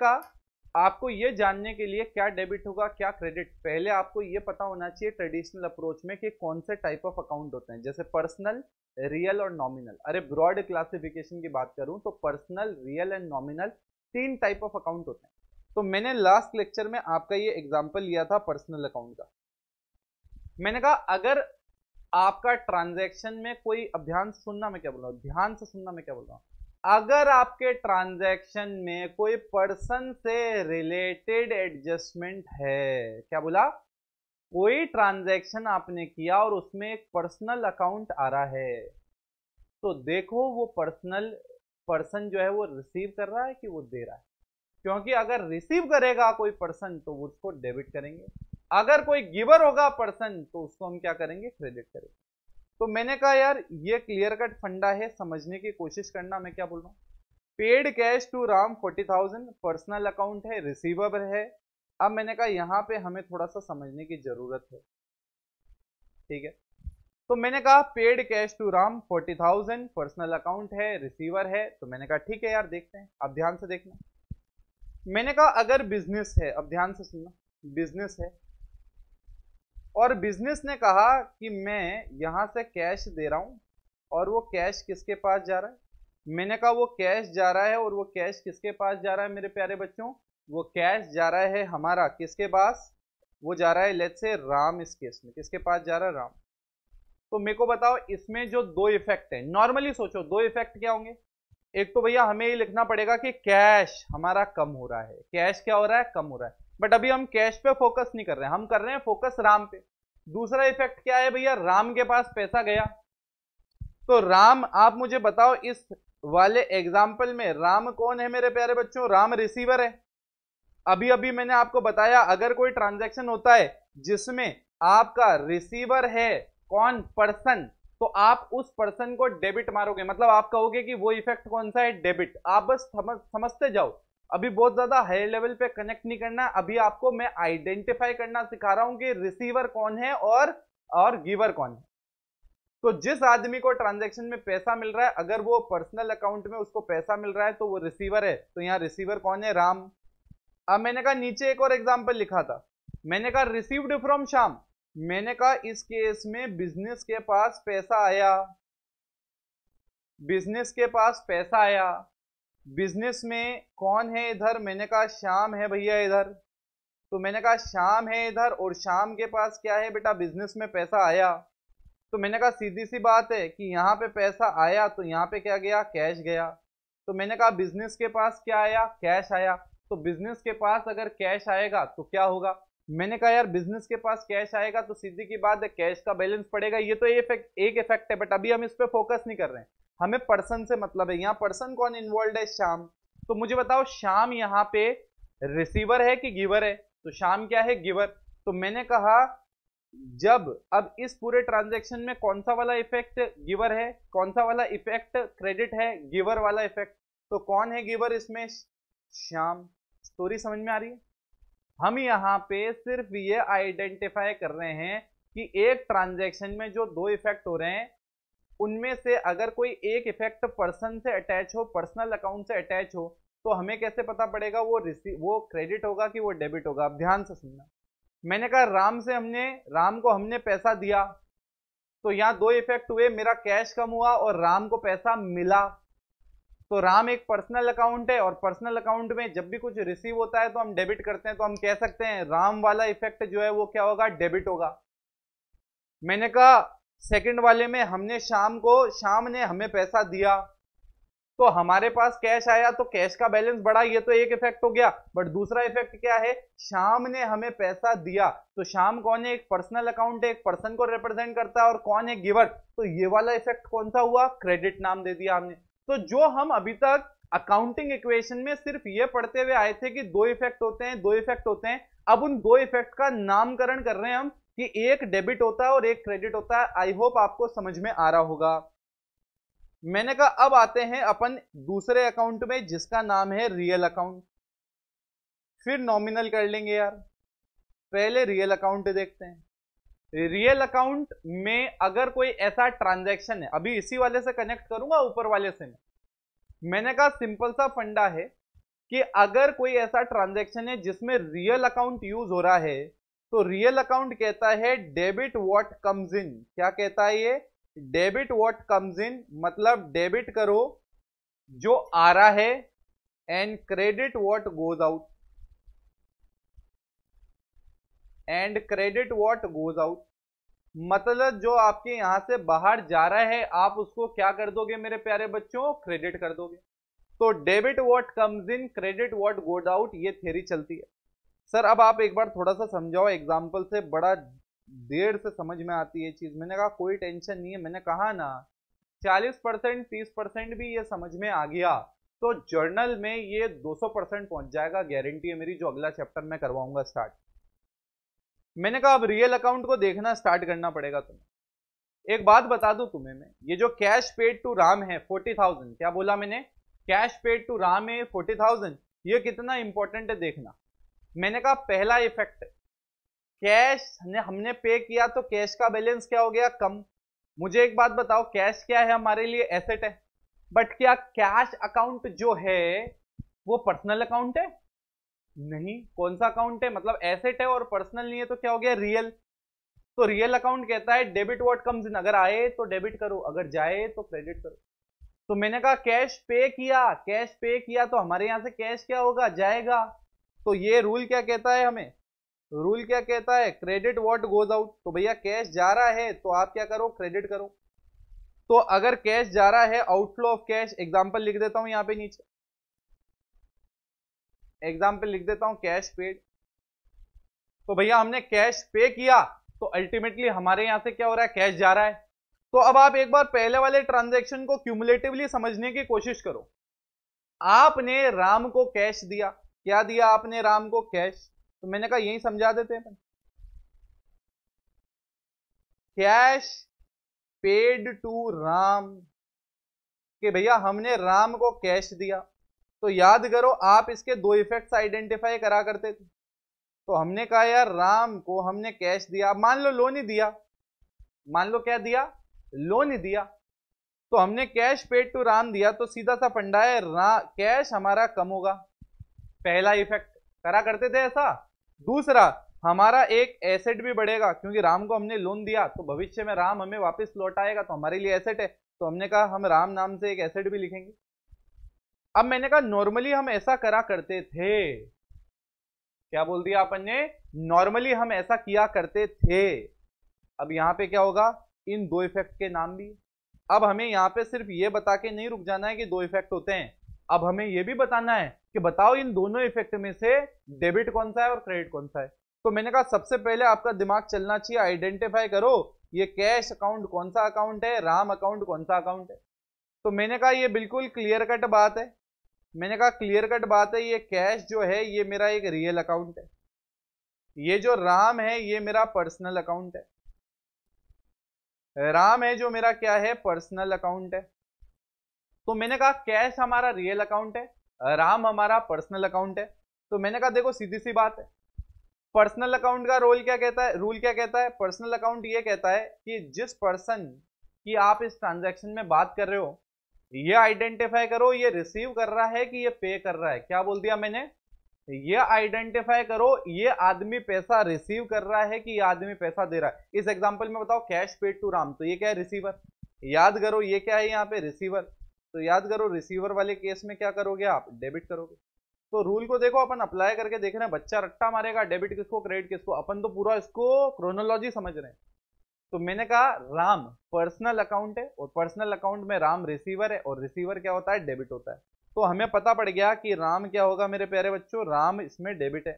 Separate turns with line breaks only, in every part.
कहा आपको ये जानने के लिए क्या डेबिट होगा क्या क्रेडिट, पहले आपको ये पता होना चाहिए ट्रेडिशनल अप्रोच में कि कौन से टाइप ऑफ अकाउंट होते हैं, जैसे पर्सनल, रियल और नॉमिनल। अरे ब्रॉड क्लासिफिकेशन की बात करूं तो personal, real and nominal 3 type of account होते हैं। तो मैंने लास्ट लेक्चर में आपका ये एग्जांपल लिया था पर्सनल अकाउंट का। मैंने कहा अगर आपका ट्रांजैक्शन में कोई, अब ध्यान से सुनना मैं क्या बोल रहा हूं, ध्यान से सुनना मैं क्या बोल रहा हूं, अगर आपके ट्रांजैक्शन में कोई पर्सन से रिलेटेड एडजस्टमेंट है, क्या बोला, कोई ट्रांजैक्शन आपने किया और उसमें एक पर्सनल अकाउंट आ रहा है, तो देखो वो पर्सन जो है वो रिसीव कर रहा है कि वो दे रहा है। क्योंकि अगर रिसीव करेगा कोई पर्सन तो वो उसको डेबिट करेंगे, अगर कोई गिवर होगा पर्सन तो उसको हम क्या करेंगे, क्रेडिट करेंगे। तो मैंने कहा यार ये क्लियर कट फंडा है, समझने की कोशिश करना मैं क्या बोल रहा हूं। Paid cash to Ram 40,000 personal account है, रिसीवेबल है। अब मैंने कहा यहां पे हमें थोड़ा सा समझने की जरूरत है, ठीक है। तो मैंने कहा paid cash to Ram 40,000 personal account है, रिसीवर है। तो मैंने कहा ठीक है यार देखते हैं, अब ध्यान से देखना। मैंने कहा अगर बिजनेस है, अब ध्यान से सुनना, बिजनेस है और बिजनेस ने कहा कि मैं यहां से कैश दे रहा हूं और वो कैश किसके पास जा रहा है, मैंने कहा वो कैश जा रहा है और वो कैश किसके पास जा रहा है मेरे प्यारे बच्चों, वो कैश जा रहा है हमारा किसके पास, वो जा रहा है लेट्स से राम, इस केस में किसके पास जा रहा है, राम। तो मेरे को बताओ इसमें जो दो इफेक्ट है, नॉर्मली सोचो दो इफेक्ट क्या होंगे। एक तो भैया हमें ये लिखना पड़ेगा कि कैश हमारा कम हो रहा है, कैश क्या हो रहा है, कम हो रहा है। बट अभी हम कैश पे फोकस नहीं कर रहे हैं, हम कर रहे हैं फोकस राम पे। दूसरा इफेक्ट क्या है भैया, राम के पास पैसा गया। तो राम, आप मुझे बताओ इस वाले एग्जाम्पल में राम कौन है मेरे प्यारे बच्चों, राम रिसीवर है। अभी अभी मैंने आपको बताया अगर कोई ट्रांजैक्शन होता है जिसमें आपका रिसीवर है कौन, पर्सन, तो आप उस पर्सन को डेबिट मारोगे, मतलब आप कहोगे कि वो इफेक्ट कौन सा है, डेबिट। आप बस समझते जाओ, अभी बहुत ज्यादा हाई लेवल पे कनेक्ट नहीं करना, अभी आपको मैं आइडेंटिफाई करना सिखा रहा हूं कि रिसीवर कौन है और गिवर कौन है। तो जिस आदमी को ट्रांजैक्शन में पैसा मिल रहा है, अगर वो पर्सनल अकाउंट में उसको पैसा मिल रहा है तो वो रिसीवर है। तो यहां रिसीवर कौन है, राम। अब मैंने कहा नीचे एक और एग्जांपल लिखा था, मैंने कहा रिसीव्ड फ्रॉम श्याम। मैंने कहा इस केस में बिजनेस के पास पैसा आया, बिजनेस के पास पैसा आया, बिजनेस में कौन है इधर, मैंने कहा श्याम है भैया इधर। तो मैंने कहा श्याम है इधर और श्याम के पास क्या है बेटा, बिजनेस में पैसा आया। तो मैंने कहा सीधी सी बात है कि यहाँ पे पैसा आया तो यहाँ पे क्या गया, कैश गया। तो मैंने कहा बिजनेस के पास क्या आया, कैश आया। तो बिजनेस के पास अगर कैश आएगा तो क्या होगा, मैंने कहा यार बिजनेस के पास कैश आएगा तो सीधी की बात है कैश का बैलेंस पड़ेगा। ये तो एक इफेक्ट है, बट अभी हम इस पे फोकस नहीं कर रहे हैं, हमें पर्सन से मतलब है। यहाँ पर्सन कौन इन्वॉल्व है, श्याम। तो मुझे बताओ श्याम यहाँ पे रिसीवर है कि गिवर है, तो श्याम क्या है, गिवर। तो मैंने कहा जब अब इस पूरे ट्रांजैक्शन में कौन सा वाला इफेक्ट गिवर है, कौन सा वाला इफेक्ट क्रेडिट है, गिवर वाला इफेक्ट। तो कौन है गिवर इसमें, श्याम। स्टोरी समझ में आ रही है। हम यहाँ पे सिर्फ ये आइडेंटिफाई कर रहे हैं कि एक ट्रांजैक्शन में जो दो इफेक्ट हो रहे हैं उनमें से अगर कोई एक इफेक्ट पर्सन से अटैच हो, पर्सनल अकाउंट से अटैच हो, तो हमें कैसे पता पड़ेगा वो क्रेडिट होगा कि वो डेबिट होगा। अब ध्यान से सुनना, मैंने कहा राम को हमने पैसा दिया, तो यहां दो इफेक्ट हुए, मेरा कैश कम हुआ और राम को पैसा मिला। तो राम एक पर्सनल अकाउंट है और पर्सनल अकाउंट में जब भी कुछ रिसीव होता है तो हम डेबिट करते हैं, तो हम कह सकते हैं राम वाला इफेक्ट जो है वो क्या होगा, डेबिट होगा। मैंने कहा सेकंड वाले में श्याम ने हमें पैसा दिया तो हमारे पास कैश आया, तो कैश का बैलेंस बढ़ा, ये तो एक इफेक्ट हो गया। बट दूसरा इफेक्ट क्या है, श्याम ने हमें पैसा दिया। तो श्याम कौन है, एक पर्सनल अकाउंट है, एक पर्सन को रिप्रेजेंट करता है, और कौन है, गिवर। तो ये वाला इफेक्ट कौन सा हुआ, क्रेडिट नाम दे दिया हमने। तो जो हम अभी तक अकाउंटिंग इक्वेशन में सिर्फ ये पढ़ते हुए आए थे कि दो इफेक्ट होते हैं, दो इफेक्ट होते हैं, अब उन दो इफेक्ट का नामकरण कर रहे हैं हम कि एक डेबिट होता है और एक क्रेडिट होता है। आई होप आपको समझ में आ रहा होगा। मैंने कहा अब आते हैं अपन दूसरे अकाउंट में जिसका नाम है रियल अकाउंट, फिर नॉमिनल कर लेंगे यार। पहले रियल अकाउंट देखते हैं। रियल अकाउंट में अगर कोई ऐसा ट्रांजैक्शन है, अभी इसी वाले से कनेक्ट करूंगा ऊपर वाले से मैंने कहा सिंपल सा फंडा है कि अगर कोई ऐसा ट्रांजैक्शन है जिसमें रियल अकाउंट यूज हो रहा है, तो रियल अकाउंट कहता है डेबिट व्हाट कम्स इन। क्या कहता है ये? डेबिट व्हाट कम्स इन, मतलब डेबिट करो जो आ रहा है, and credit what goes out, and credit what goes out, मतलब जो आपके यहां से बाहर जा रहा है आप उसको क्या कर दोगे मेरे प्यारे बच्चों? क्रेडिट कर दोगे। तो debit what comes in, credit what goes out, ये थ्योरी चलती है। सर अब आप एक बार थोड़ा सा समझाओ एग्जांपल से, बड़ा देर से समझ में आती है चीज। मैंने कहा कोई टेंशन नहीं है, मैंने कहा ना 40% 30% भी ये समझ में आ गया तो जर्नल में ये 200% पहुंच जाएगा, गारंटी है मेरी, जो अगला चैप्टर मैं करवाऊंगा स्टार्ट। मैंने कहा अब रियल अकाउंट को देखना स्टार्ट करना पड़ेगा तुम्हें। एक बात बता दूं तुम्हें मैं, ये जो कैश पेड टू राम है 40,000, क्या बोला मैंने? कैश पेड टू राम है 40,000, ये कितना इंपॉर्टेंट है देखना। मैंने कहा पहला इफेक्ट, कैश हमने पे किया तो कैश का बैलेंस क्या हो गया? कम। मुझे एक बात बताओ, कैश क्या है हमारे लिए? एसेट है। बट क्या कैश अकाउंट जो है वो पर्सनल अकाउंट है? नहीं। कौन सा अकाउंट है? मतलब एसेट है और पर्सनल नहीं है, तो क्या हो गया? रियल। तो रियल अकाउंट कहता है डेबिट व्हाट कम्स इन, अगर आए तो डेबिट करो, अगर जाए तो क्रेडिट करो। तो मैंने कहा कैश पे किया, कैश पे किया तो हमारे यहां से कैश क्या होगा? जाएगा। तो ये रूल क्या कहता है हमें? रूल क्या कहता है? Credit what goes out. तो भैया कैश जा रहा है तो आप क्या करो? क्रेडिट करो। तो अगर कैश जा रहा है, आउटफ्लो ऑफ कैश, एग्जांपल लिख देता हूं यहां पे नीचे, एग्जांपल लिख देता हूं कैश पेड। तो भैया हमने कैश पे किया तो अल्टीमेटली हमारे यहां से क्या हो रहा है? कैश जा रहा है। तो अब आप एक बार पहले वाले ट्रांजैक्शन को क्यूमुलेटिवली समझने की कोशिश करो। आपने राम को कैश दिया, क्या दिया आपने? राम को कैश। तो मैंने कहा यही समझा देते हैं, कैश पेड टू राम, कि भैया हमने राम को कैश दिया। तो याद करो आप इसके दो इफेक्ट्स आइडेंटिफाई करा करते थे। तो हमने कहा यार राम को हमने कैश दिया, मान लो लोन ही दिया, मान लो क्या दिया? लोन ही दिया। तो हमने कैश पेड टू राम दिया, तो सीधा सा फंडा है कैश हमारा कम होगा। पहला इफेक्ट करा करते थे ऐसा। दूसरा, हमारा एक एसेट भी बढ़ेगा, क्योंकि राम को हमने लोन दिया तो भविष्य में राम हमें वापस लौट आएगा, तो हमारे लिए एसेट है। तो हमने कहा हम राम नाम से एक एसेट भी लिखेंगे। अब मैंने कहा नॉर्मली हम ऐसा करा करते थे, क्या बोल दिया अपन ने? नॉर्मली हम ऐसा किया करते थे। अब यहां पे क्या होगा? इन दो इफेक्ट के नाम भी। अब हमें यहां पे सिर्फ ये बता के नहीं रुक जाना है कि दो इफेक्ट होते हैं, अब हमें यह भी बताना है कि बताओ इन दोनों इफेक्ट में से डेबिट कौन सा है और क्रेडिट कौन सा है। तो मैंने कहा सबसे पहले आपका दिमाग चलना चाहिए, आइडेंटिफाई करो ये कैश अकाउंट कौन सा अकाउंट है, राम अकाउंट कौन सा अकाउंट है। तो मैंने कहा ये बिल्कुल क्लियर कट बात है, मैंने कहा क्लियर कट बात है, ये कैश जो है ये मेरा एक रियल अकाउंट है, ये जो राम है ये मेरा पर्सनल अकाउंट है। राम है जो मेरा क्या है? पर्सनल अकाउंट है। तो मैंने कहा कैश हमारा रियल अकाउंट है, राम हमारा पर्सनल अकाउंट है। तो मैंने कहा देखो सीधी सी बात है, पर्सनल अकाउंट का रोल क्या कहता है? रूल क्या कहता है? पर्सनल अकाउंट ये कहता है कि जिस पर्सन की आप इस ट्रांजैक्शन में बात कर रहे हो, ये आइडेंटिफाई करो ये रिसीव कर रहा है कि ये पे कर रहा है। क्या बोल दिया मैंने? ये आइडेंटिफाई करो ये आदमी पैसा रिसीव कर रहा है कि ये आदमी पैसा दे रहा है। इस एग्जांपल में बताओ कैश पेड टू राम, तो ये क्या है? रिसीवर। याद करो ये क्या है यहाँ पे? रिसीवर। तो याद करो रिसीवर वाले केस में क्या करोगे आप? डेबिट करोगे। तो रूल को देखो अपन अप्लाई करके देख रहे हैं, बच्चा रट्टा मारेगा डेबिट किसको क्रेडिट किसको, अपन तो पूरा इसको क्रोनोलॉजी समझ रहे हैं। तो मैंने कहा राम पर्सनल अकाउंट है और पर्सनल अकाउंट में राम रिसीवर है, और रिसीवर क्या होता है? डेबिट होता है। तो हमें पता पड़ गया कि राम क्या होगा मेरे प्यारे बच्चों? राम इसमें डेबिट है।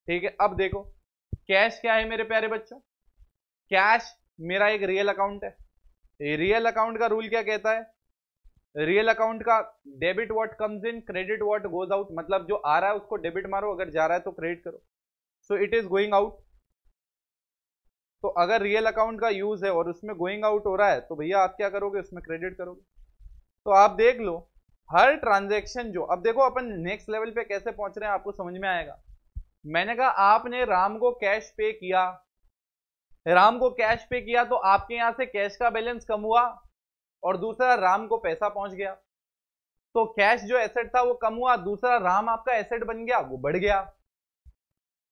ठीक है, अब देखो कैश क्या है मेरे प्यारे बच्चों? कैश मेरा एक रियल अकाउंट है। रियल अकाउंट का रूल क्या कहता है? रियल अकाउंट का debit what comes in, credit what goes out, मतलब जो आ रहा है उसको डेबिट मारो, अगर जा रहा है तो क्रेडिट करो। So it is going out. तो अगर रियल अकाउंट का यूज है और उसमें गोइंग आउट हो रहा है तो भैया आप क्या करोगे? उसमें क्रेडिट करोगे। तो आप देख लो हर ट्रांजैक्शन जो, अब देखो अपन नेक्स्ट लेवल पे कैसे पहुंच रहे हैं आपको समझ में आएगा। मैंने कहा आपने राम को कैश पे किया, राम को कैश पे किया तो आपके यहां से कैश का बैलेंस कम हुआ, और दूसरा राम को पैसा पहुंच गया। तो कैश जो एसेट था वो कम हुआ, दूसरा राम आपका एसेट बन गया, वो बढ़ गया।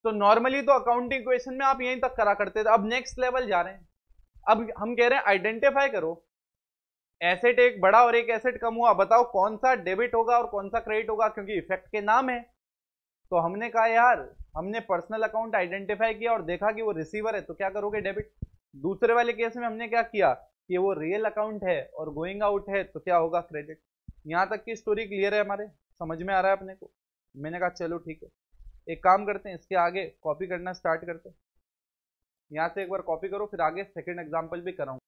तो नॉर्मली तो अकाउंटिंग इक्वेशन में आप यहीं तक करा करते थे, अब नेक्स्ट लेवल जा रहे हैं। अब हम कह रहे हैं आइडेंटिफाई करो एसेट एक बढ़ा और एक एसेट कम हुआ, बताओ कौन सा डेबिट होगा और कौन सा क्रेडिट होगा, क्योंकि इफेक्ट के नाम है। तो हमने कहा यार, हमने पर्सनल अकाउंट आइडेंटिफाई किया और देखा कि वो रिसीवर है, तो क्या करोगे, डेबिट। दूसरे वाले केस में हमने क्या किया कि वो रियल अकाउंट है और गोइंग आउट है, तो क्या होगा, क्रेडिट। यहां तक की स्टोरी क्लियर है, हमारे समझ में आ रहा है अपने को। मैंने कहा चलो ठीक है, एक काम करते हैं, इसके आगे कॉपी करना स्टार्ट करते हैं। यहाँ से एक बार कॉपी करो, फिर आगे सेकंड एग्जांपल भी कराऊंगा।